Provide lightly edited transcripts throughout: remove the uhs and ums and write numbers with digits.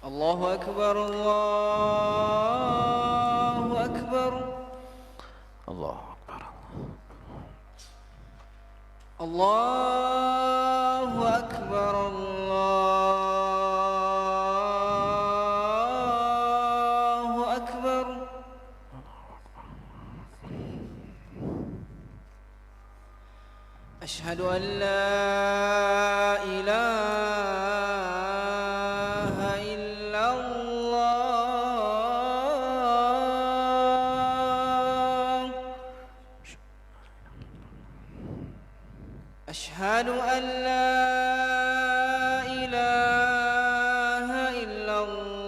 الله أكبر الله أكبر الله أكبر الله أكبر الله أكبر أشهد أن لا إله إلا الله أشهد أن لا إله إلا الله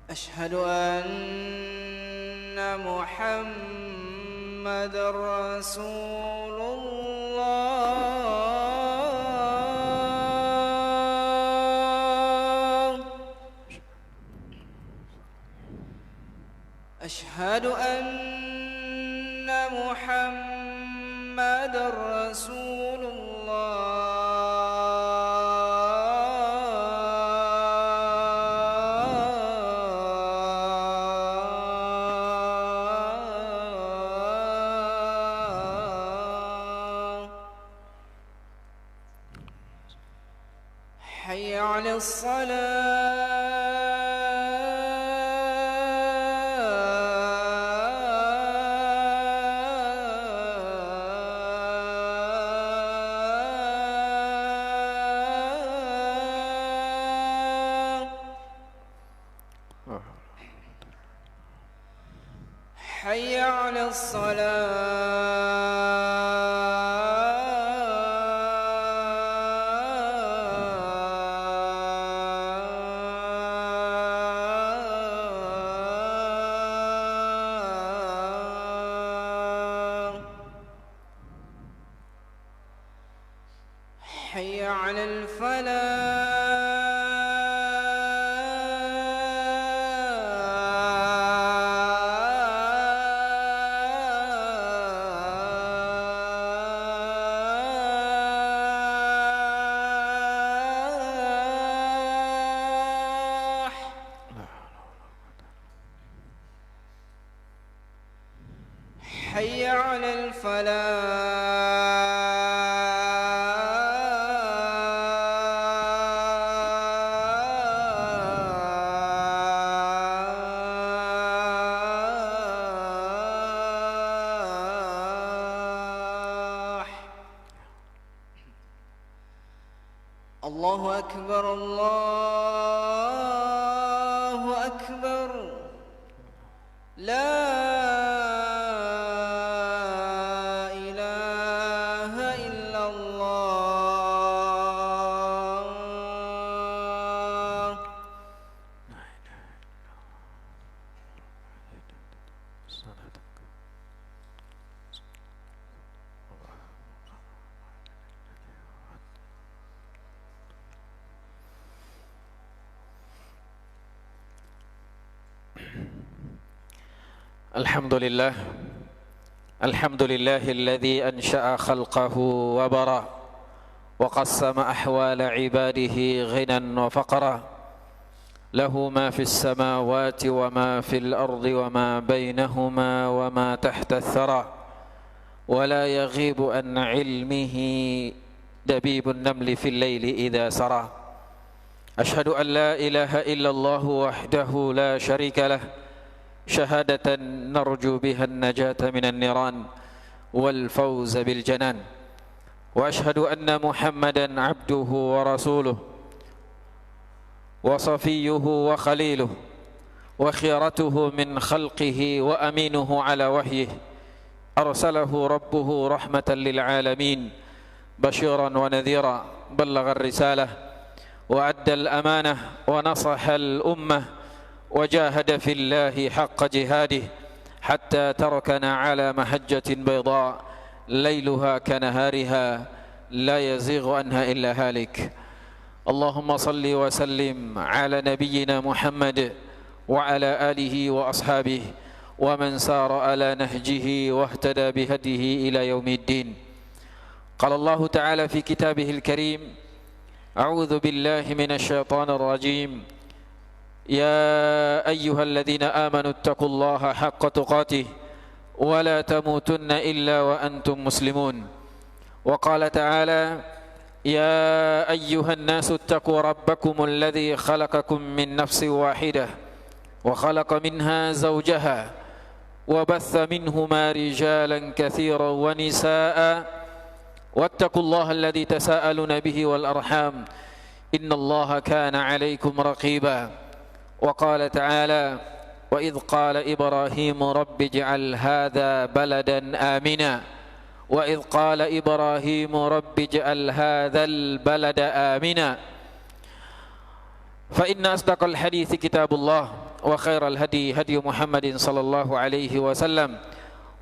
أشهد أن محمد رسول الله أشهد أن محمد رسول الله حي على الصلاة حي على الصلاة حي على الفلاح حي على الفلاح الله أكبر الله أكبر لا إله إلا الله الحمد لله الذي أنشأ خلقه وبرى وقسم أحوال عباده غنى وفقرا له ما في السماوات وما في الأرض وما بينهما وما تحت الثرى ولا يغيب عن علمه دبيب النمل في الليل إذا سرى أشهد أن لا إله إلا الله وحده لا شريك له شهادة نرجو بها النجاة من النيران والفوز بالجنان وأشهد أن محمدًا عبده ورسوله وصفيه وخليله وخيرته من خلقه وأمينه على وحيه أرسله ربه رحمة للعالمين بشيرا ونذيرا بلغ الرسالة وأدى الأمانة ونصح الأمة وجاهد في الله حق جهاده حتى تركنا على محجة بيضاء ليلها كنهارها لا يزيغ عنها إلا هالك. اللهم صل وسلم على نبينا محمد وعلى آله وأصحابه ومن سار على نهجه واهتدى بهديه إلى يوم الدين. قال الله تعالى في كتابه الكريم: أعوذ بالله من الشيطان الرجيم. يا أيها الذين آمنوا اتقوا الله حق تقاته ولا تموتن إلا وأنتم مسلمون. وقال تعالى: يا أيها الناس اتقوا ربكم الذي خلقكم من نفس واحدة وخلق منها زوجها وبث منهما رجالا كثيرا ونساء واتقوا الله الذي تساءلون به والأرحام إن الله كان عليكم رقيبا. وقال تعالى: وإذ قال إبراهيم رب اجعل هذا بلدا آمنا وإذ قال إبراهيم رب اجعل هذا البلد آمنا. فإن أصدق الحديث كتاب الله وخير الهدي هدي محمد صلى الله عليه وسلم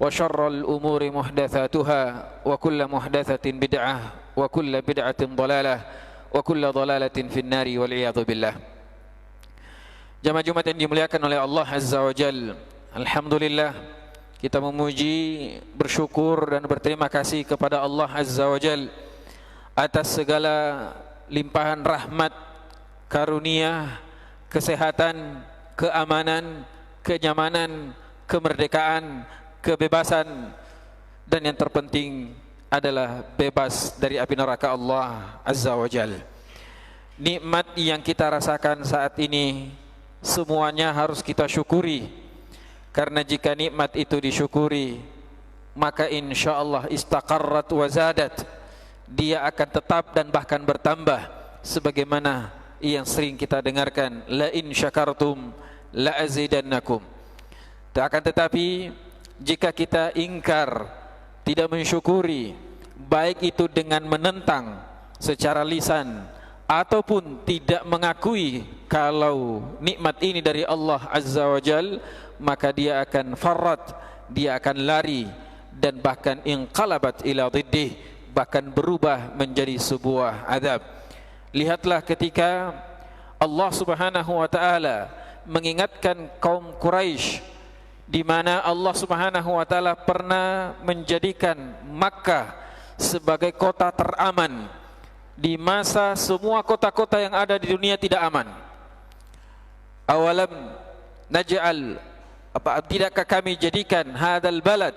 وشر الأمور محدثاتها وكل محدثة بدعة وكل بدعة ضلالة وكل ضلالة في النار والعياذ بالله. Jamaah Jumat yang dimuliakan oleh Allah Azza wa Jal, alhamdulillah kita memuji, bersyukur dan berterima kasih kepada Allah Azza wa Jal atas segala limpahan rahmat, karunia, kesehatan, keamanan, kenyamanan, kemerdekaan, kebebasan, dan yang terpenting adalah bebas dari api neraka Allah Azza wa Jal. Nikmat yang kita rasakan saat ini semuanya harus kita syukuri, karena jika nikmat itu disyukuri maka insyaallah istaqarrat wa zadat, dia akan tetap dan bahkan bertambah, sebagaimana yang sering kita dengarkan, la in syakartum la azidannakum. Akan tetapi jika kita ingkar, tidak mensyukuri, baik itu dengan menentang secara lisan ataupun tidak mengakui kalau nikmat ini dari Allah Azza wa Jal, maka dia akan farrat, dia akan lari, dan bahkan inqalabat ila diddih, bahkan berubah menjadi sebuah azab. Lihatlah ketika Allah Subhanahu wa taala mengingatkan kaum Quraisy, di mana Allah Subhanahu wa taala pernah menjadikan Makkah sebagai kota teraman di masa semua kota-kota yang ada di dunia tidak aman. Awalam naj'al, tidakkah kami jadikan hadzal balad,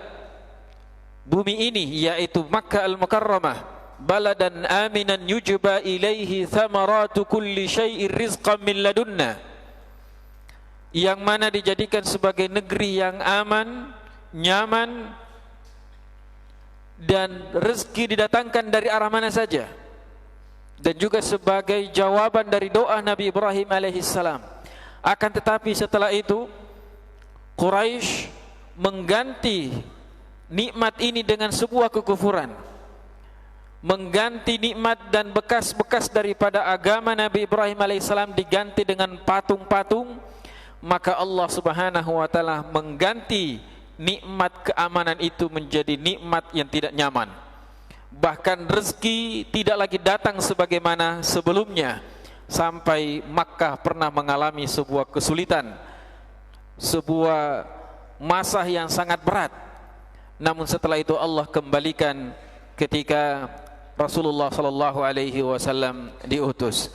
bumi ini yaitu Makkah al-Mukarramah, baladan aminan yujba ilaihi thamaratu kulli syai'ir rizqan min ladunna, yang mana dijadikan sebagai negeri yang aman, nyaman, dan rezeki didatangkan dari arah mana saja, dan juga sebagai jawaban dari doa Nabi Ibrahim alaihissalam. Akan tetapi setelah itu Quraisy mengganti nikmat ini dengan sebuah kekufuran, mengganti nikmat dan bekas-bekas daripada agama Nabi Ibrahim alaihissalam diganti dengan patung-patung. Maka Allah Subhanahu wa taala mengganti nikmat keamanan itu menjadi nikmat yang tidak nyaman. Bahkan rezeki tidak lagi datang sebagaimana sebelumnya, sampai Makkah pernah mengalami sebuah kesulitan, sebuah masa yang sangat berat. Namun setelah itu Allah kembalikan ketika Rasulullah sallallahu alaihi wasallam diutus.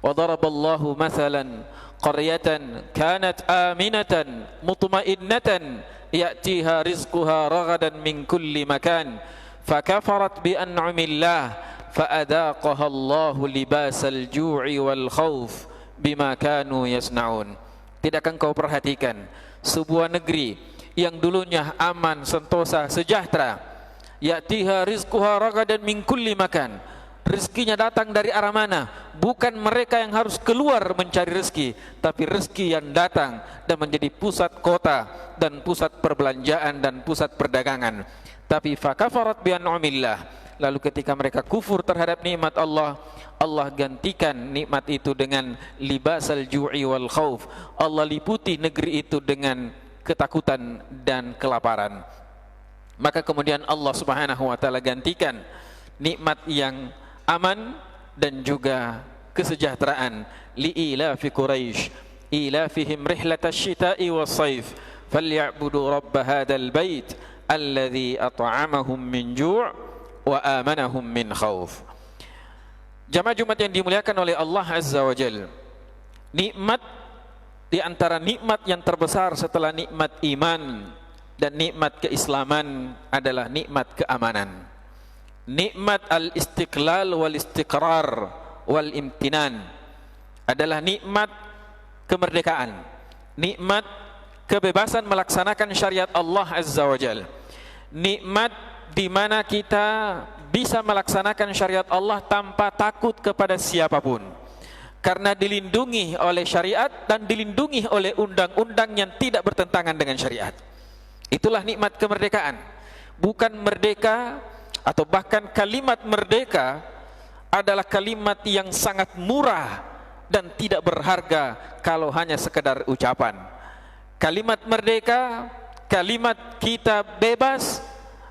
Wa daraballahu mathalan qaryatan kanat aminatan mutmainnatan ya'tiha rizquha ragadan min kulli makan fakafarat bi an'amillah faadaqaha Allahu libasal ju'i wal khauf bima kanu yasnaun. Tidakkah engkau perhatikan sebuah negeri yang dulunya aman, sentosa, sejahtera, ya'tiha rizquha ragadan min kulli makan, rezekinya datang dari arah mana? Bukan mereka yang harus keluar mencari rezeki, tapi rezeki yang datang dan menjadi pusat kota dan pusat perbelanjaan dan pusat perdagangan. Tapi fakafarat bi an'amillah, lalu ketika mereka kufur terhadap nikmat Allah, Allah gantikan nikmat itu dengan libasal ju'i wal khauf. Allah liputi negeri itu dengan ketakutan dan kelaparan. Maka kemudian Allah Subhanahu wa taala gantikan nikmat yang aman dan juga kesejahteraan. Li'ilafi Quraisy ilafihim rihlatash shita'i was-sayf falyabudu rabb hadzal bait alladzi at'amahum min ju' wa amanahum min khauf. Jamaah Jumat yang dimuliakan oleh Allah Azza wa Jalla, nikmat di antara nikmat yang terbesar setelah nikmat iman dan nikmat keislaman adalah nikmat keamanan. Nikmat al-istiqlal wal istiqrar wal imtinan adalah nikmat kemerdekaan, nikmat kebebasan melaksanakan syariat Allah Azza wa Jalla, nikmat di mana kita bisa melaksanakan syariat Allah tanpa takut kepada siapapun, karena dilindungi oleh syariat dan dilindungi oleh undang-undang yang tidak bertentangan dengan syariat. Itulah nikmat kemerdekaan. Bukan merdeka, atau bahkan kalimat merdeka adalah kalimat yang sangat murah dan tidak berharga kalau hanya sekedar ucapan. Kalimat merdeka, kalimat kita bebas,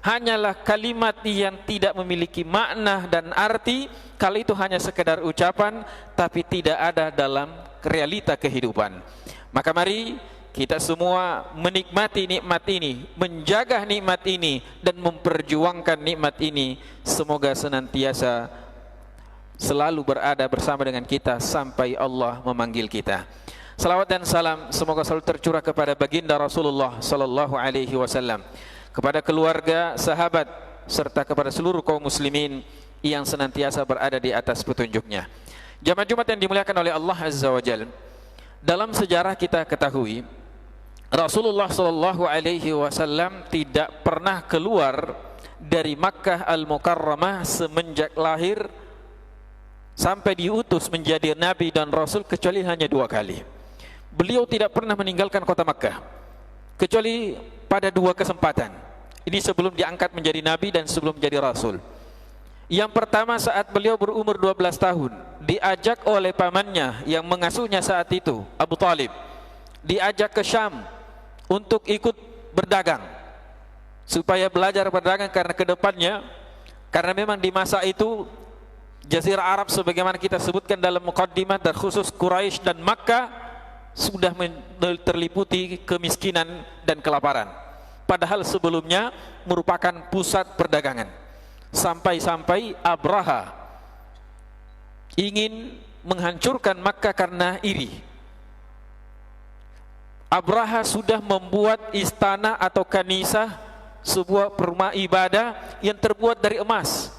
hanyalah kalimat yang tidak memiliki makna dan arti kalau itu hanya sekedar ucapan tapi tidak ada dalam realita kehidupan. Maka mari kita semua menikmati nikmat ini, menjaga nikmat ini dan memperjuangkan nikmat ini. Semoga senantiasa selalu berada bersama dengan kita sampai Allah memanggil kita. Salawat dan salam semoga selalu tercurah kepada baginda Rasulullah sallallahu alaihi wasallam, kepada keluarga, sahabat, serta kepada seluruh kaum muslimin yang senantiasa berada di atas petunjuknya. Jamaah Jumat yang dimuliakan oleh Allah Azza wa Jalla, dalam sejarah kita ketahui Rasulullah sallallahu alaihi wasallam tidak pernah keluar dari Makkah Al-Mukarramah semenjak lahir sampai diutus menjadi nabi dan rasul kecuali hanya 2 kali. Beliau tidak pernah meninggalkan kota Makkah kecuali pada 2 kesempatan. Ini sebelum diangkat menjadi nabi dan sebelum menjadi rasul. Yang pertama saat beliau berumur 12 tahun, diajak oleh pamannya yang mengasuhnya saat itu, Abu Talib, diajak ke Syam untuk ikut berdagang, supaya belajar berdagang karena kedepannya, karena memang di masa itu Jazirah Arab sebagaimana kita sebutkan dalam muqaddimah, dan khusus Quraisy dan Makkah sudah terliputi kemiskinan dan kelaparan, padahal sebelumnya merupakan pusat perdagangan. Sampai-sampai Abraha ingin menghancurkan Makkah karena iri. Abraha sudah membuat istana atau kanisah, sebuah rumah ibadah yang terbuat dari emas,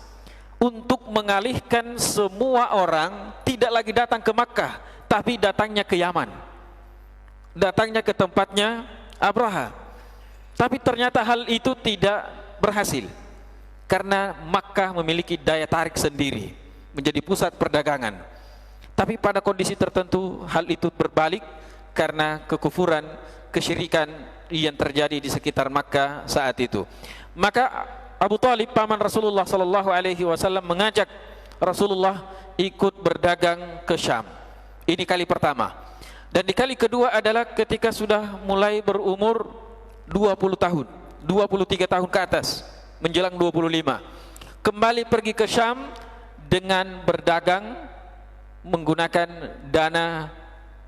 untuk mengalihkan semua orang tidak lagi datang ke Makkah tapi datangnya ke Yaman, datangnya ke tempatnya Abraha. Tapi ternyata hal itu tidak berhasil, karena Makkah memiliki daya tarik sendiri, menjadi pusat perdagangan. Tapi pada kondisi tertentu hal itu berbalik karena kekufuran, kesyirikan yang terjadi di sekitar Makkah saat itu. Maka Abu Talib, paman Rasulullah sallallahu alaihi wasallam, mengajak Rasulullah ikut berdagang ke Syam. Ini kali pertama. Dan di kali kedua adalah ketika sudah mulai berumur 20 tahun, 23 tahun ke atas, menjelang 25. Kembali pergi ke Syam dengan berdagang menggunakan dana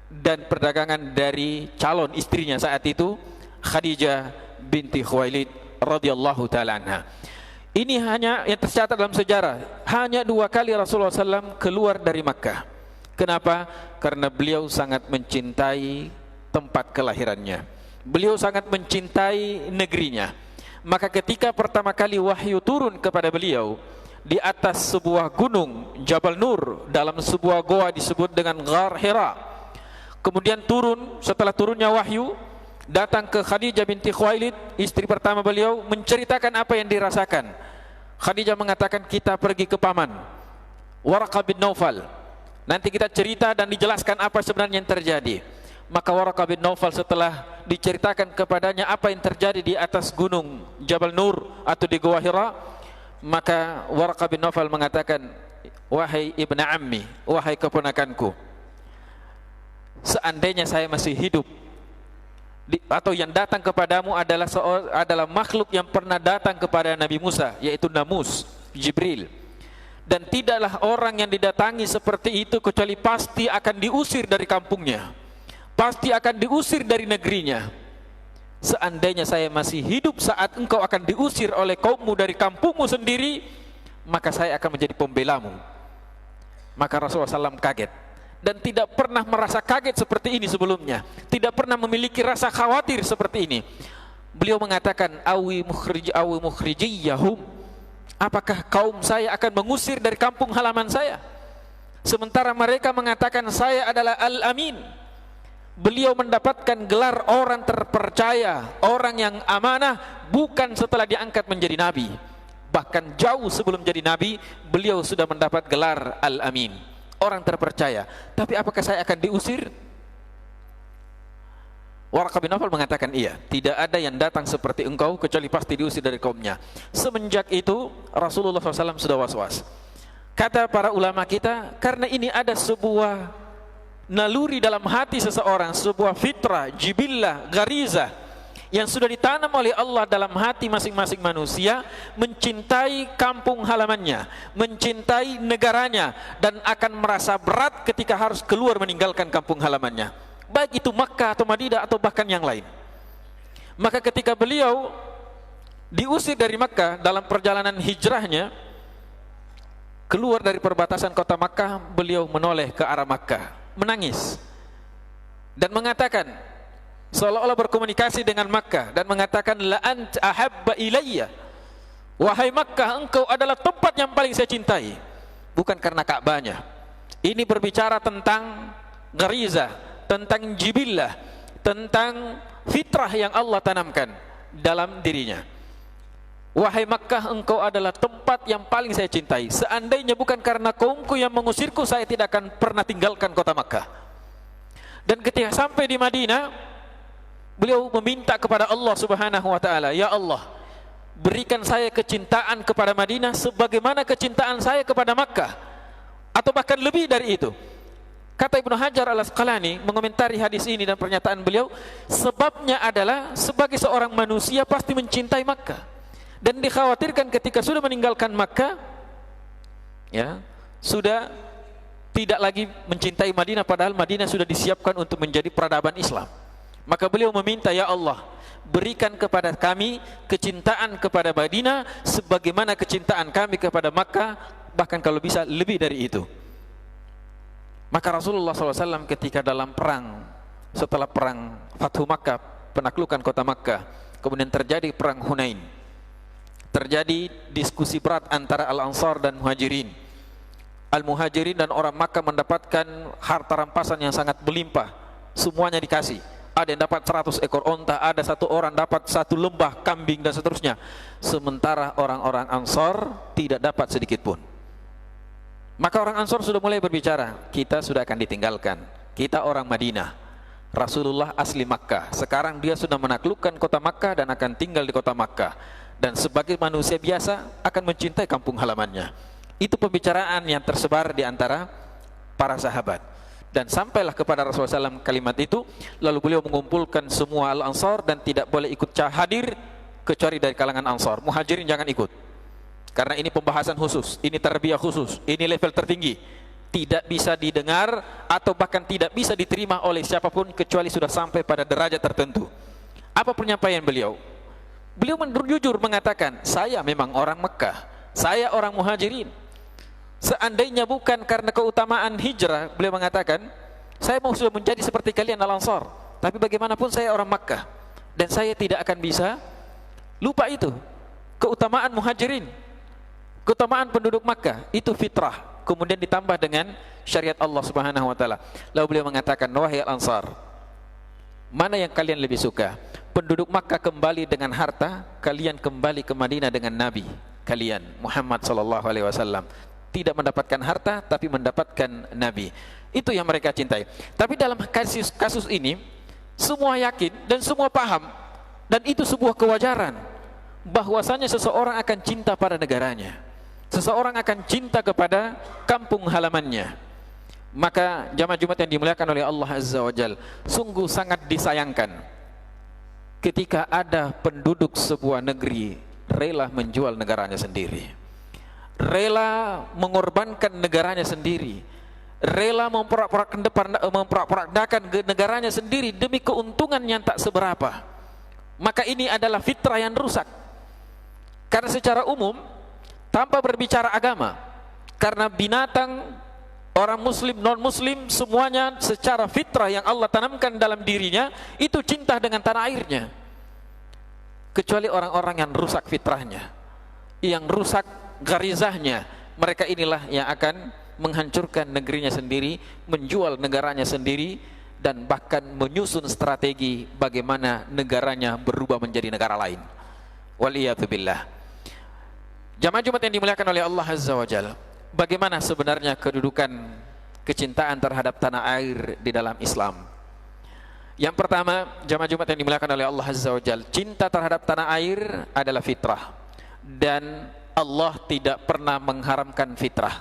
dan perdagangan dari calon istrinya saat itu, Khadijah binti Khuwailid radhiyallahu taala anha. Ini hanya yang tercatat dalam sejarah, hanya 2 kali Rasulullah SAW keluar dari Makkah. Kenapa? Karena beliau sangat mencintai tempat kelahirannya, beliau sangat mencintai negerinya. Maka ketika pertama kali wahyu turun kepada beliau di atas sebuah gunung Jabal Nur, dalam sebuah goa disebut dengan Ghar Hira, kemudian turun, setelah turunnya wahyu, datang ke Khadijah binti Khuwailid, istri pertama beliau, menceritakan apa yang dirasakan. Khadijah mengatakan, kita pergi ke paman Waraqah bin Naufal, nanti kita cerita dan dijelaskan apa sebenarnya yang terjadi. Maka Waraqah bin Naufal setelah diceritakan kepadanya apa yang terjadi di atas gunung Jabal Nur atau di Goa Hira, maka Waraqah bin Naufal mengatakan, wahai ibna ammi, wahai keponakanku, seandainya saya masih hidup atau yang datang kepadamu adalah makhluk yang pernah datang kepada Nabi Musa, yaitu Namus, Jibril. Dan tidaklah orang yang didatangi seperti itu kecuali pasti akan diusir dari kampungnya, pasti akan diusir dari negerinya. Seandainya saya masih hidup saat engkau akan diusir oleh kaummu dari kampungmu sendiri, maka saya akan menjadi pembelamu. Maka Rasulullah SAW kaget, dan tidak pernah merasa kaget seperti ini sebelumnya, tidak pernah memiliki rasa khawatir seperti ini. Beliau mengatakan, awi mukhrijiyahum, apakah kaum saya akan mengusir dari kampung halaman saya? Sementara mereka mengatakan saya adalah Al-Amin. Beliau mendapatkan gelar orang terpercaya, orang yang amanah, bukan setelah diangkat menjadi nabi. Bahkan jauh sebelum jadi nabi, beliau sudah mendapat gelar Al-Amin, orang terpercaya. Tapi apakah saya akan diusir? Waraqah bin Nawfal mengatakan, iya, tidak ada yang datang seperti engkau kecuali pasti diusir dari kaumnya. Semenjak itu Rasulullah SAW sudah was-was. Kata para ulama kita, karena ini ada sebuah naluri dalam hati seseorang, sebuah fitrah, jibillah, gariza yang sudah ditanam oleh Allah dalam hati masing-masing manusia, mencintai kampung halamannya, mencintai negaranya, dan akan merasa berat ketika harus keluar meninggalkan kampung halamannya, baik itu Makkah atau Madinah atau bahkan yang lain. Maka ketika beliau diusir dari Makkah dalam perjalanan hijrahnya, keluar dari perbatasan kota Makkah, beliau menoleh ke arah Makkah, menangis dan mengatakan, seolah-olah berkomunikasi dengan Makkah, dan mengatakan, la ant ahabba ilayya, wahai Makkah, engkau adalah tempat yang paling saya cintai. Bukan karena Ka'bahnya. Ini berbicara tentang gariza, tentang jibillah, tentang fitrah yang Allah tanamkan dalam dirinya. Wahai Makkah, engkau adalah tempat yang paling saya cintai. Seandainya bukan karena kaumku yang mengusirku, saya tidak akan pernah tinggalkan kota Makkah. Dan ketika sampai di Madinah, beliau meminta kepada Allah Subhanahu wa taala, ya Allah, berikan saya kecintaan kepada Madinah sebagaimana kecintaan saya kepada Makkah, atau bahkan lebih dari itu. Kata Ibnu Hajar Al-Asqalani mengomentari hadis ini dan pernyataan beliau, sebabnya adalah sebagai seorang manusia pasti mencintai Makkah, dan dikhawatirkan ketika sudah meninggalkan Makkah, ya, sudah tidak lagi mencintai Madinah, padahal Madinah sudah disiapkan untuk menjadi peradaban Islam. Maka beliau meminta, ya Allah, berikan kepada kami kecintaan kepada Madinah sebagaimana kecintaan kami kepada Makkah, bahkan kalau bisa lebih dari itu. Maka Rasulullah SAW ketika dalam perang, setelah perang Fathu Makkah, penaklukan kota Makkah, kemudian terjadi perang Hunain, terjadi diskusi berat antara Al-Ansar dan Muhajirin. Al-Muhajirin dan orang Makkah mendapatkan harta rampasan yang sangat berlimpah, semuanya dikasih. Ada yang dapat 100 ekor onta, ada satu orang dapat 1 lembah kambing dan seterusnya. Sementara orang-orang Ansar tidak dapat sedikit pun. Maka orang Ansar sudah mulai berbicara, kita sudah akan ditinggalkan, kita orang Madinah, Rasulullah asli Makkah, sekarang dia sudah menaklukkan kota Makkah dan akan tinggal di kota Makkah, dan sebagai manusia biasa akan mencintai kampung halamannya. Itu pembicaraan yang tersebar di antara para sahabat. Dan sampailah kepada Rasulullah SAW kalimat itu, lalu beliau mengumpulkan semua Al-Ansar dan tidak boleh ikut hadir kecuali dari kalangan Ansar. Muhajirin jangan ikut, karena ini pembahasan khusus, ini tarbiyah khusus, ini level tertinggi, tidak bisa didengar atau bahkan tidak bisa diterima oleh siapapun kecuali sudah sampai pada derajat tertentu. Apa penyampaian beliau? Beliau jujur mengatakan, saya memang orang Mekah, saya orang Muhajirin. Seandainya bukan karena keutamaan hijrah, beliau mengatakan, saya mau sudah menjadi seperti kalian Al-Ansar, tapi bagaimanapun saya orang Makkah, dan saya tidak akan bisa lupa itu. Keutamaan Muhajirin, keutamaan penduduk Makkah, itu fitrah, kemudian ditambah dengan syariat Allah Subhanahu wa taala. Lalu beliau mengatakan, wahai Al-Ansar, mana yang kalian lebih suka? Penduduk Makkah kembali dengan harta, kalian kembali ke Madinah dengan Nabi kalian Muhammad sallallahu alaihi wasallam. Tidak mendapatkan harta tapi mendapatkan Nabi. Itu yang mereka cintai. Tapi dalam kasus ini semua yakin dan semua paham, dan itu sebuah kewajaran bahwasanya seseorang akan cinta pada negaranya, seseorang akan cinta kepada kampung halamannya. Maka jamaah Jumat yang dimuliakan oleh Allah Azza wa Jalla, sungguh sangat disayangkan ketika ada penduduk sebuah negeri rela menjual negaranya sendiri, rela mengorbankan negaranya sendiri, rela memporak-porandakan negaranya sendiri demi keuntungan yang tak seberapa, maka ini adalah fitrah yang rusak. Karena secara umum, tanpa berbicara agama, karena binatang, orang muslim, non muslim, semuanya secara fitrah yang Allah tanamkan dalam dirinya itu cinta dengan tanah airnya, kecuali orang-orang yang rusak fitrahnya, yang rusak garizahnya. Mereka inilah yang akan menghancurkan negerinya sendiri, menjual negaranya sendiri, dan bahkan menyusun strategi bagaimana negaranya berubah menjadi negara lain. Waliyatubillah. Jamaah Jumat yang dimuliakan oleh Allah Azza wa Jalla, bagaimana sebenarnya kedudukan kecintaan terhadap tanah air di dalam Islam? Yang pertama, jamaah Jumat yang dimuliakan oleh Allah Azza wa Jalla, cinta terhadap tanah air adalah fitrah, dan Allah tidak pernah mengharamkan fitrah.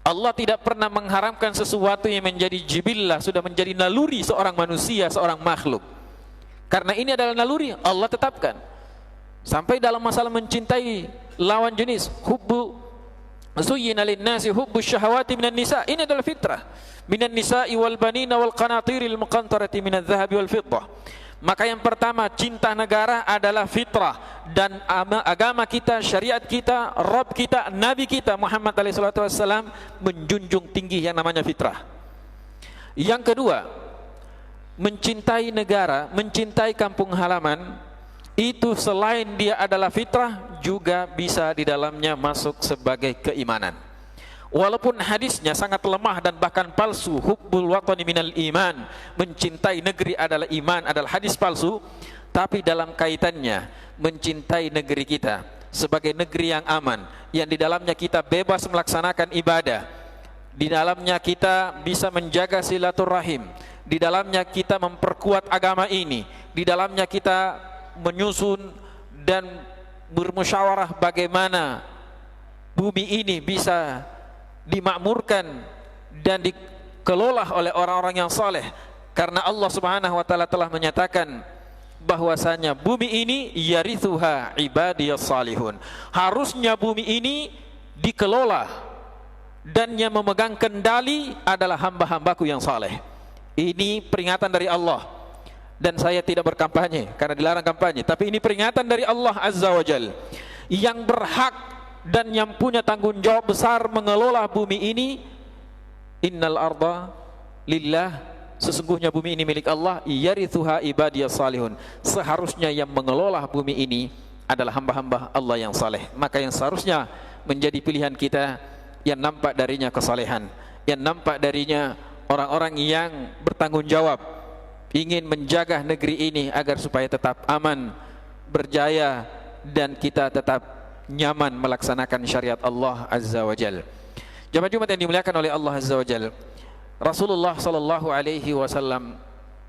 Allah tidak pernah mengharamkan sesuatu yang menjadi jibillah, sudah menjadi naluri seorang manusia, seorang makhluk. Karena ini adalah naluri, Allah tetapkan. Sampai dalam masalah mencintai lawan jenis, hubbu zuyyina lin-nasi hubbu syahawati minan nisa, ini adalah fitrah. Minan nisa'i wal banina wal qanatiril muqantarati minadh dhahabi wal fiddah. Maka yang pertama, cinta negara adalah fitrah, dan agama kita, syariat kita, Rabb kita, Nabi kita Muhammad SAW menjunjung tinggi yang namanya fitrah. Yang kedua, mencintai negara, mencintai kampung halaman, itu selain dia adalah fitrah, juga bisa di dalamnya masuk sebagai keimanan. Walaupun hadisnya sangat lemah dan bahkan palsu, hubbul watani minal iman, mencintai negeri adalah iman, adalah hadis palsu, tapi dalam kaitannya mencintai negeri kita sebagai negeri yang aman, yang di dalamnya kita bebas melaksanakan ibadah, di dalamnya kita bisa menjaga silaturahim, di dalamnya kita memperkuat agama ini, di dalamnya kita menyusun dan bermusyawarah bagaimana bumi ini bisa dimakmurkan dan dikelola oleh orang-orang yang saleh. Karena Allah Subhanahu wa taala telah menyatakan bahwasanya bumi ini yarithuha ibadiyas salihun. Harusnya bumi ini dikelola dan yang memegang kendali adalah hamba-hambaku yang saleh. Ini peringatan dari Allah. Dan saya tidak berkampanye karena dilarang kampanye, tapi ini peringatan dari Allah Azza wa Jal, yang berhak dan yang punya tanggung jawab besar mengelola bumi ini. Innal arda lillah, sesungguhnya bumi ini milik Allah, yarithuha ibadiyas salihun. Seharusnya yang mengelola bumi ini adalah hamba-hamba Allah yang saleh. Maka yang seharusnya menjadi pilihan kita yang nampak darinya kesalehan, yang nampak darinya orang-orang yang bertanggung jawab, ingin menjaga negeri ini agar supaya tetap aman, berjaya, dan kita tetap nyaman melaksanakan syariat Allah Azza wa Jal. Jamaah Jumat yang dimuliakan oleh Allah Azza wa Jal, Rasulullah sallallahu alaihi wasallam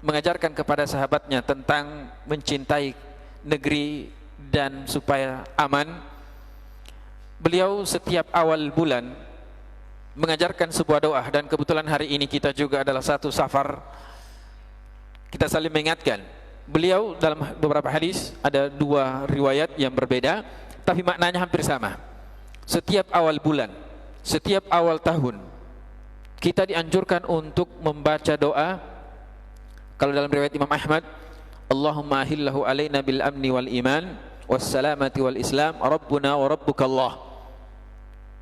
mengajarkan kepada sahabatnya tentang mencintai negeri dan supaya aman. Beliau setiap awal bulan mengajarkan sebuah doa, dan kebetulan hari ini kita juga adalah satu safar, kita saling mengingatkan. Beliau dalam beberapa hadis, ada dua riwayat yang berbeda, tapi maknanya hampir sama. Setiap awal bulan, setiap awal tahun, kita dianjurkan untuk membaca doa. Kalau dalam riwayat Imam Ahmad, Allahumma ahillahu alaina bil amni wal iman wassalamati wal islam rabbuna wa rabbukallah.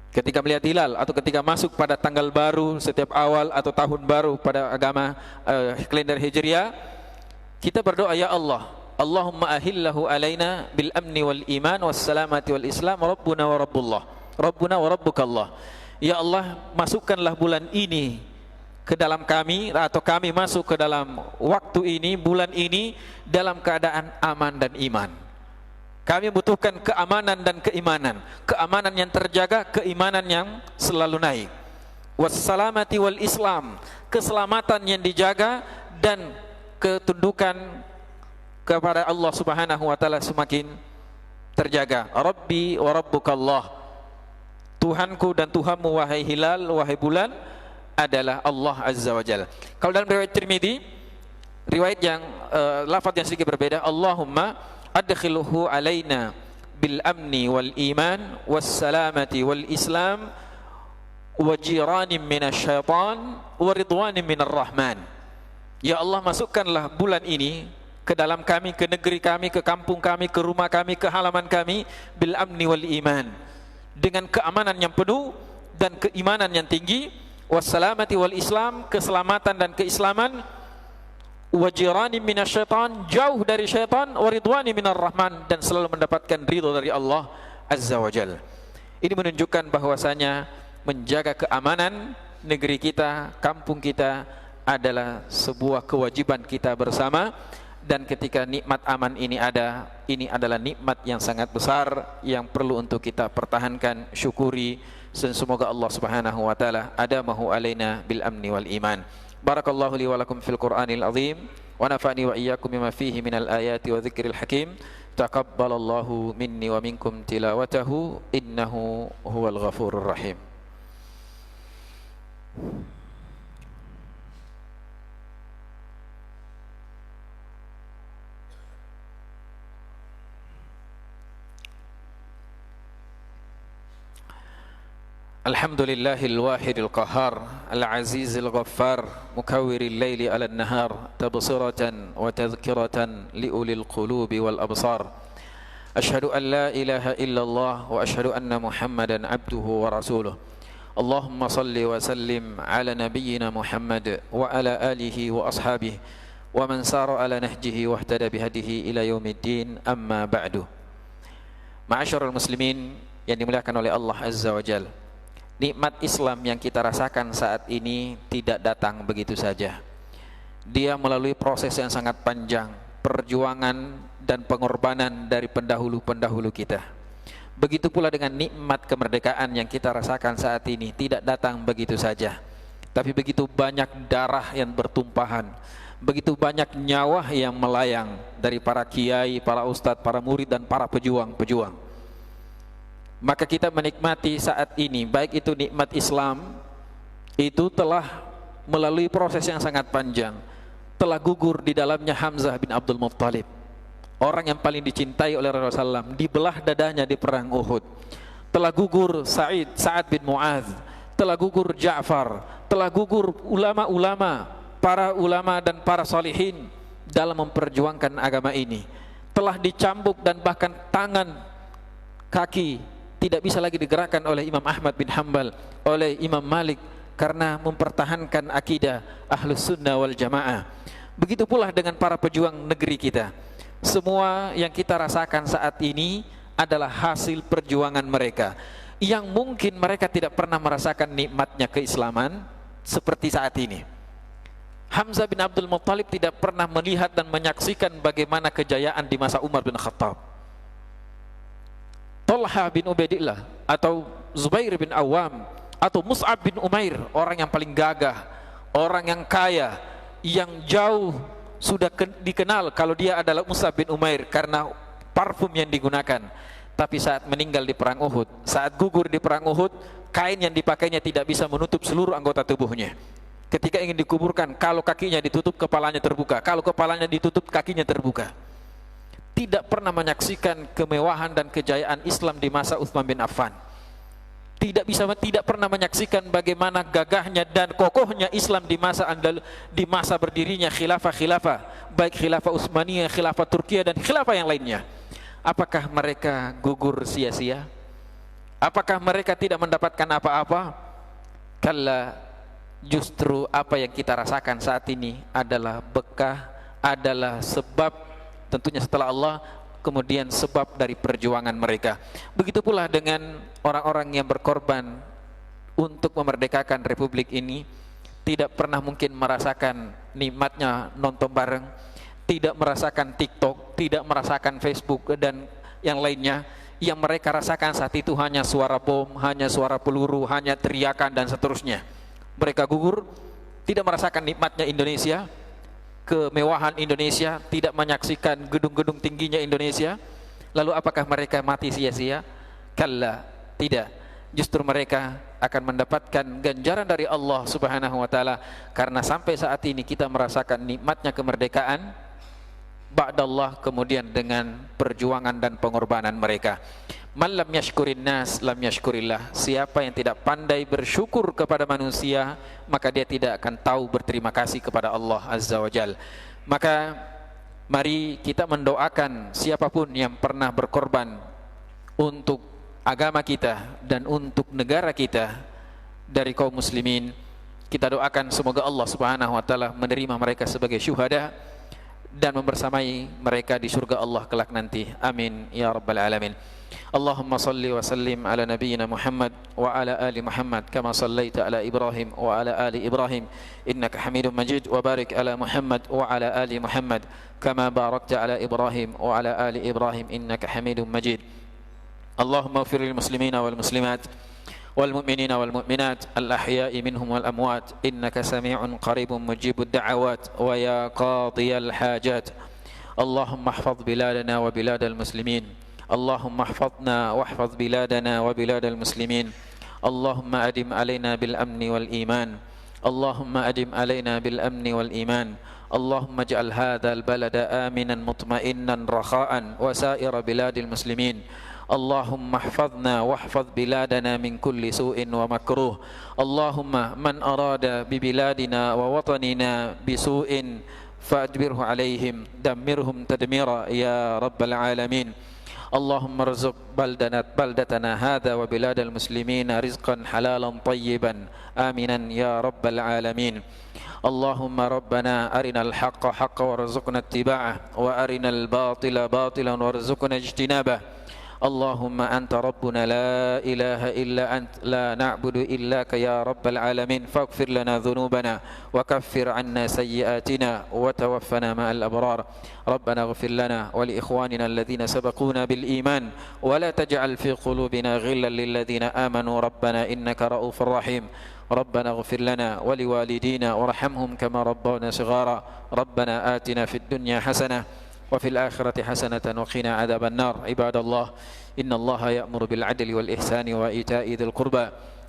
Ketika melihat hilal atau ketika masuk pada tanggal baru setiap awal atau tahun baru pada agama kalender Hijriah, kita berdoa, ya Allah, Allahumma ahillahu alaina bil amni wal iman wassalamati wal islam rabbuna wa rabbullah, rabbuna wa rabbukallah. Ya Allah, masukkanlah bulan ini ke dalam kami, atau kami masuk ke dalam waktu ini, bulan ini, dalam keadaan aman dan iman. Kami butuhkan keamanan dan keimanan, keamanan yang terjaga, keimanan yang selalu naik. Wassalamati wal islam, keselamatan yang dijaga dan ketundukan kepada Allah Subhanahu wa taala semakin terjaga. Rabbi wa rabbukallah, Tuhanku dan Tuhanmu wahai hilal, wahai bulan, adalah Allah Azza wa Jalla. Kalau dalam riwayat Tirmidzi, riwayat yang lafaz yang sedikit berbeda, Allahumma adkhilhu alaina bil amni wal iman was salamati wal islam wa jiranin minasyaitan wa ridwanin minar rahman. Ya Allah, masukkanlah bulan ini ke dalam kami, ke negeri kami, ke kampung kami, ke rumah kami, ke halaman kami, bil amni wal iman, dengan keamanan yang penuh dan keimanan yang tinggi, wassalamati wal islam, keselamatan dan keislaman, wajirani minasyaitan, jauh dari syaitan, waridwani minar rahman, dan selalu mendapatkan ridho dari Allah azza wa jal. Ini menunjukkan bahwasanya menjaga keamanan negeri kita, kampung kita adalah sebuah kewajiban kita bersama. Dan ketika nikmat aman ini ada, ini adalah nikmat yang sangat besar yang perlu untuk kita pertahankan, syukuri, dan semoga Allah Subhanahu wa taala adamahu alaina bil amni wal iman. Barakallahu li wa lakum fil Qur'anil azim wa nafa'ni wa iyyakum bima fihi minal ayati wa dzikril hakim. Taqabbalallahu minni wa minkum tilawatahu innahu huwal ghafurur rahim. Alhamdulillahil wahidil qahhar al-azizil ghaffar mukawwiril laili 'alan nahar tabsiratan wa tadhkiratan liulil qulubi wal absar. Asyhadu an la ilaha illallah wa asyhadu anna Muhammadan abduhu wa rasuluh. Allahumma salli wa sallim ala nabiyyina Muhammad wa ala alihi wa ashabihi wa man sara ala nahjihi wa ihtada bihadihi ila yaumiddin, amma ba'du. Ma'asyiral muslimin yang dimuliakan oleh Allah azza wa jalla, nikmat Islam yang kita rasakan saat ini tidak datang begitu saja. Dia melalui proses yang sangat panjang, perjuangan dan pengorbanan dari pendahulu-pendahulu kita. Begitu pula dengan nikmat kemerdekaan yang kita rasakan saat ini tidak datang begitu saja. Tapi begitu banyak darah yang bertumpahan, begitu banyak nyawa yang melayang dari para kiai, para ustadz, para murid dan para pejuang-pejuang. Maka kita menikmati saat ini, baik itu nikmat Islam, itu telah melalui proses yang sangat panjang. Telah gugur di dalamnya Hamzah bin Abdul Muttalib, orang yang paling dicintai oleh Rasulullah SAW, dibelah dadanya di perang Uhud. Telah gugur Sa'ad bin Mu'adz, telah gugur Ja'far, telah gugur ulama-ulama, para ulama dan para salihin dalam memperjuangkan agama ini. Telah dicambuk dan bahkan tangan, kaki tidak bisa lagi digerakkan oleh Imam Ahmad bin Hanbal, oleh Imam Malik, karena mempertahankan akidah Ahlus Sunnah wal Jamaah. Begitu pula dengan para pejuang negeri kita. Semua yang kita rasakan saat ini adalah hasil perjuangan mereka, yang mungkin mereka tidak pernah merasakan nikmatnya keislaman seperti saat ini. Hamzah bin Abdul Muttalib tidak pernah melihat dan menyaksikan bagaimana kejayaan di masa Umar bin Khattab. Talha bin Ubaidillah atau Zubair bin Awam atau Mus'ab bin Umair, orang yang paling gagah, orang yang kaya, yang jauh sudah dikenal kalau dia adalah Mus'ab bin Umair karena parfum yang digunakan. Tapi saat meninggal di perang Uhud, saat gugur di perang Uhud, kain yang dipakainya tidak bisa menutup seluruh anggota tubuhnya. Ketika ingin dikuburkan, kalau kakinya ditutup, kepalanya terbuka, kalau kepalanya ditutup, kakinya terbuka. Tidak pernah menyaksikan kemewahan dan kejayaan Islam di masa Utsman bin Affan. Tidak pernah menyaksikan bagaimana gagahnya dan kokohnya Islam di masa berdirinya khilafah, baik khilafah Utsmaniyah, khilafah Turkiyah dan khilafah yang lainnya. Apakah mereka gugur sia-sia? Apakah mereka tidak mendapatkan apa-apa? Kalla, justru apa yang kita rasakan saat ini adalah bekah, adalah sebab, tentunya setelah Allah, kemudian sebab dari perjuangan mereka. Begitu pula dengan orang-orang yang berkorban untuk memerdekakan republik ini, tidak pernah mungkin merasakan nikmatnya nonton bareng, tidak merasakan TikTok, tidak merasakan Facebook dan yang lainnya. Yang mereka rasakan saat itu hanya suara bom, hanya suara peluru, hanya teriakan dan seterusnya. Mereka gugur, tidak merasakan nikmatnya Indonesia, kemewahan Indonesia, tidak menyaksikan gedung-gedung tingginya Indonesia. Lalu apakah mereka mati sia-sia? Kalla, tidak. justru mereka akan mendapatkan ganjaran dari Allah Subhanahu wa taala, karena sampai saat ini kita merasakan nikmatnya kemerdekaan ba'dallah, kemudian dengan perjuangan dan pengorbanan mereka. Man lam yashkurin nas lam yashkurillah. Siapa yang tidak pandai bersyukur kepada manusia, maka dia tidak akan tahu berterima kasih kepada Allah Azza wa Jal. Maka mari kita mendoakan siapapun yang pernah berkorban untuk agama kita dan untuk negara kita dari kaum muslimin. Kita doakan semoga Allah Subhanahu wa taala menerima mereka sebagai syuhada dan membersamai mereka di surga Allah kelak nanti. Amin ya rabbal alamin. Allahumma salli wa sallim ala nabiyyina Muhammad wa ala ali Muhammad kama sallaita ala Ibrahim wa ala ali Ibrahim innaka Hamidum Majid, wa barik ala Muhammad wa ala ali Muhammad kama barakta ala Ibrahim wa ala ali Ibrahim innaka Hamidum Majid. Allahumma ighfir lil muslimina wal muslimat wal mu'minina wal mu'minat al ahya'i minhum wal amwat innaka sami'un qaribun mujibud da'awat wa ya qadiyal hajat. Allahumma ihfaz biladana wa biladal muslimin. Allahumma ihfazna wa ihfaz biladana wa biladal muslimin. Allahumma adim alaina bil amni wal iman. Allahumma adim alaina bil amni wal iman. Allahumma ij'al hadzal balada aminan mutma'innan rakha'an wa sa'ira biladil muslimin. Allahumma ihfazna wa ihfaz biladana min kulli su'in wa makruh. Allahumma man arada bi biladina wa watanina bi su'in fa'adbirhu alaihim dammirhum tadmira ya rabbal alamin. Allahumma rzuq baldatana hadha wa biladal muslimina rizqan halalan tayyiban aminan ya rabbal alamin. Allahumma rabbana arinal haqqa haqqan warzuqna ittiba'ah wa arinal batila batilan warzuqna ijtinabah. Allahumma anta rabbuna la ilaha illa ant la na'budu illaka ya rabbal alamin faghfir lana dhunubana wa kaffir 'anna sayyi'atina wa tawaffana ma'al abrar. Rabbana ighfir lana wa li ikhwanina alladhina sabaquna bil iman wa la taj'al fi qulubina ghillan lil ladzina amanu rabbana innaka ra'ufur rahim. ربنا اغفر لنا ولوالدينا وارحمهم كما ربونا صغارا. ربنا آتنا في الدنيا حسنة وفي الآخرة حسنة وقنا عذاب النار. عباد الله إن الله يأمر بالعدل والإحسان وإيتاء ذي القربى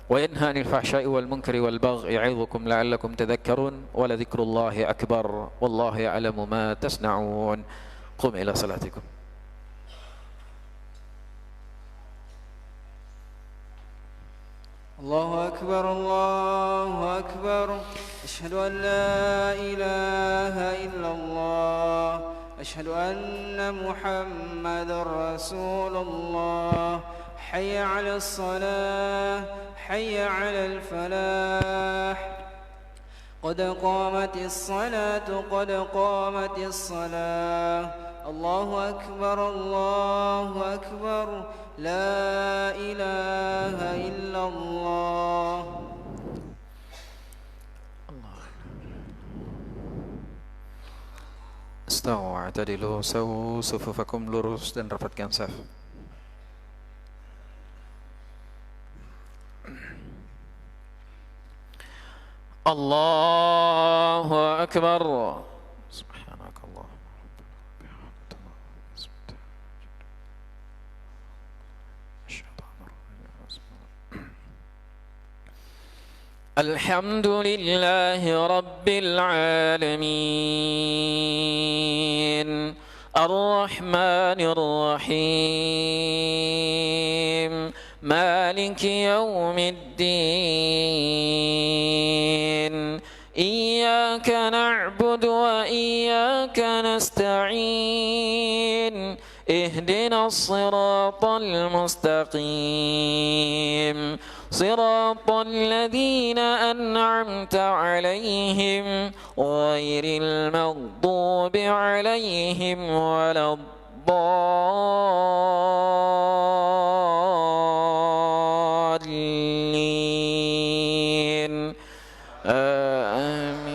وينهى عن الفحشاء والمنكر والبغي يعظكم لعلكم تذكرون ولذكر الله أكبر والله يعلم ما تصنعون. قم إلى صلاتكم. الله أكبر الله أكبر. أشهد أن لا إله إلا الله. أشهد أن محمد رسول الله. حي على الصلاة حي على الفلاح. قد قامت الصلاة قد قامت الصلاة. الله أكبر الله أكبر. لا إله إلا الله. Istawu wa'tadilu sawu sufufakum, lurus dan rapatkan saf. Allahu Akbar. Subhanakallah. Alhamdulillahi Rabbil Alamin Ar-Rahmanir Rahim Maliki Yawmiddin Iyyaka na'budu wa iyyaka nasta'in Ihdina as-siratal mustaqim صراط الذين أنعمت عليهم غير المغضوب عليهم ولا الضالين آمين.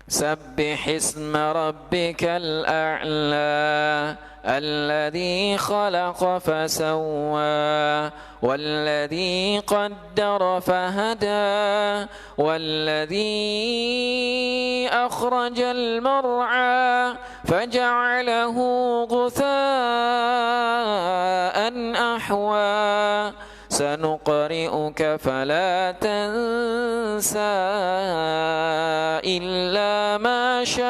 سبح اسم ربك الأعلى الذي خلق فسوى والذي قدر فهدى والذي أخرج المرعى فجعله غثاء أحوى سنقرئك فلا تنسى إلا ما شاء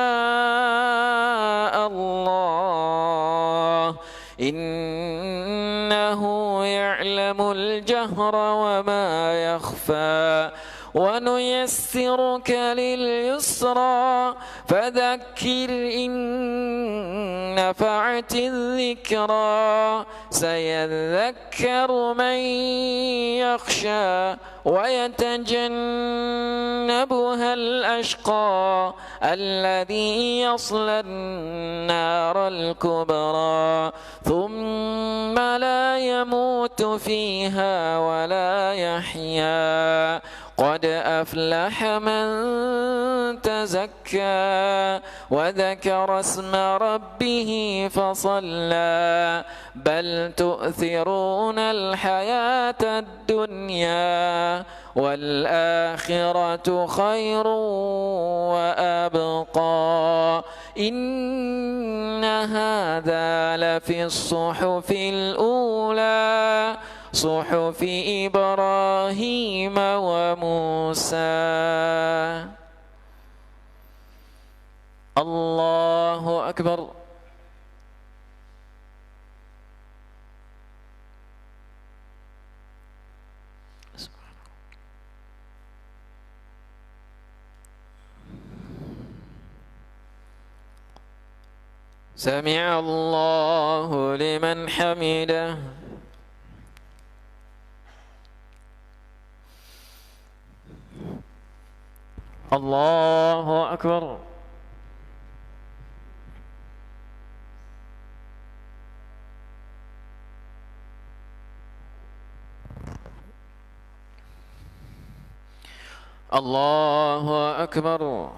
الله إنه يعلم الجهر وما يخفى ونيسرك لليسرى فذكر إن نفعت الذكرى سيذكر من يخشى ويتجنبها الأشقى الذي يصلى النار الكبرى ثم لا يموت فيها ولا يحيا قد أفلح من تزكى وذكر اسم ربه فصلى بل تؤثرون الحياة الدنيا والآخرة خير وأبقى إن هذا لفي الصحف الأولى صحف إبراهيم وموسى. الله أكبر. سمع الله لمن حمده. الله أكبر. الله أكبر.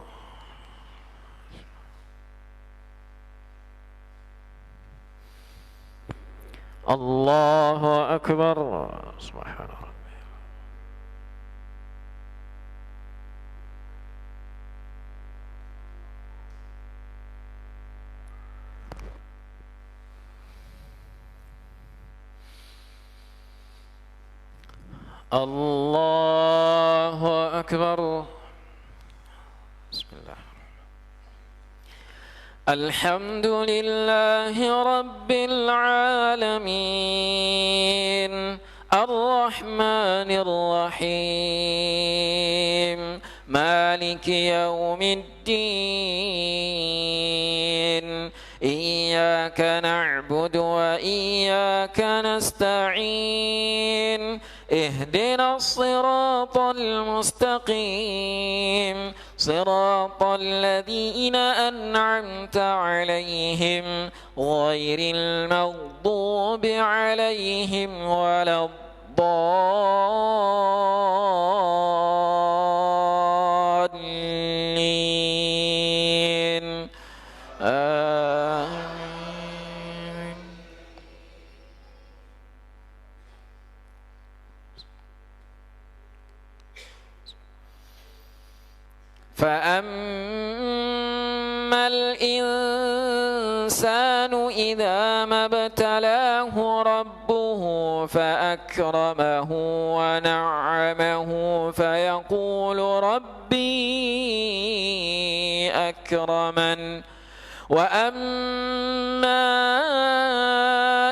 الله أكبر. سبحان الله. الله أكبر. بسم الله. الحمد لله رب العالمين الرحمن الرحيم مالك يوم الدين إياك نعبد وإياك نستعين اهدنا الصراط المستقيم صراط الذين أنعمت عليهم غير المغضوب عليهم ولا الضالين آمين. فأما الإنسان إذا ما ابتلاه ربه فأكرمه ونعمه فيقول ربي أكرمن وأما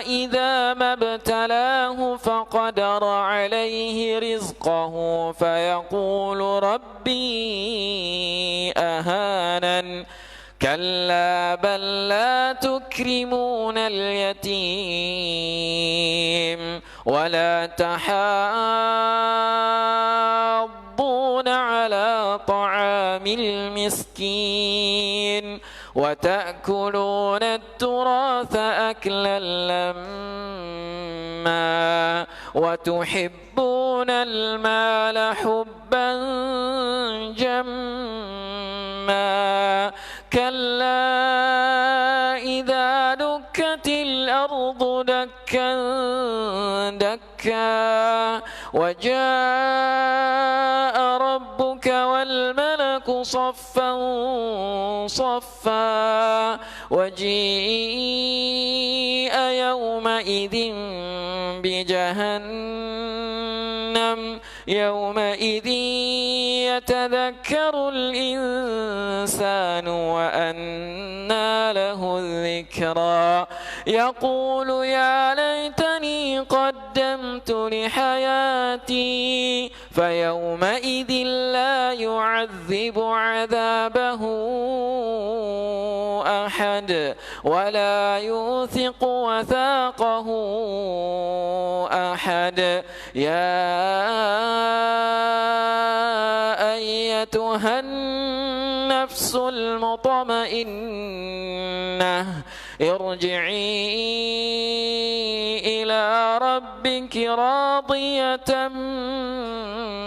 إذا ما ابتلاه فقدر عليه رزقه فيقول ربي أهانن كلا بل لا تكرمون اليتيم ولا تحاضون على طعام المسكين وتأكلون التراث أكلا لما وتحبون المال حبا جما كلا إذا دكت الأرض دكا دكا وجاء ربك والملك صفا صفا وجيء يومئذ بجهنم يومئذ يتذكر الإنسان وأنى له الذكرى يقول يا ليتني قدمت لحياتي فيومئذ لا يعذب عذابه أحد ولا يوثق وثاقه أحد يا أيتها النفس المطمئنة ارجعي إلى ربك راضية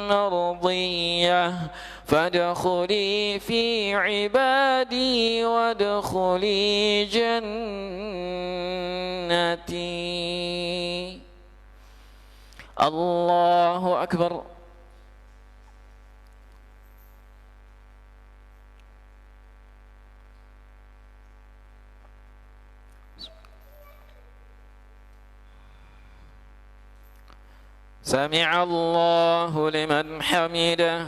مرضية فادخلي في عبادي وادخلي جنتي. الله أكبر. سمع الله لمن حمده.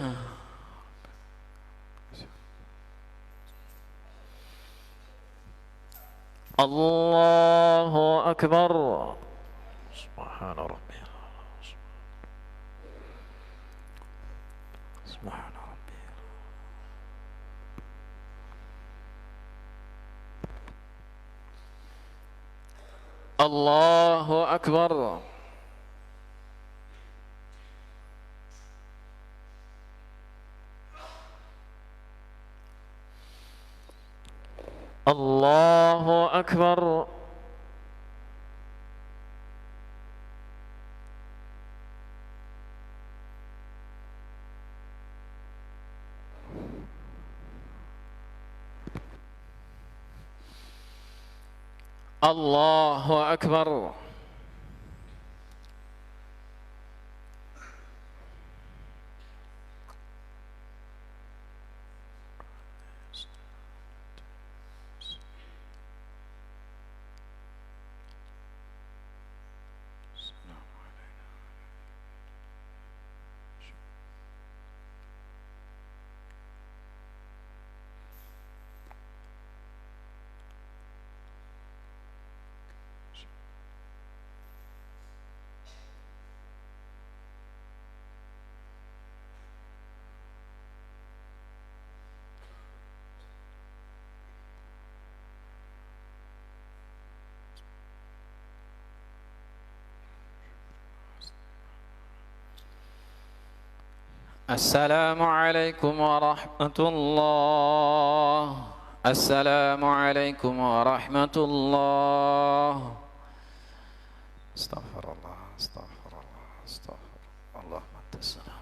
الله أكبر. سبحان ربي. سبحان ربي. الله أكبر. الله أكبر. الله أكبر. السلام عليكم ورحمة الله. السلام عليكم ورحمة الله. استغفر الله استغفر الله استغفر الله. اللهم أنت السلام.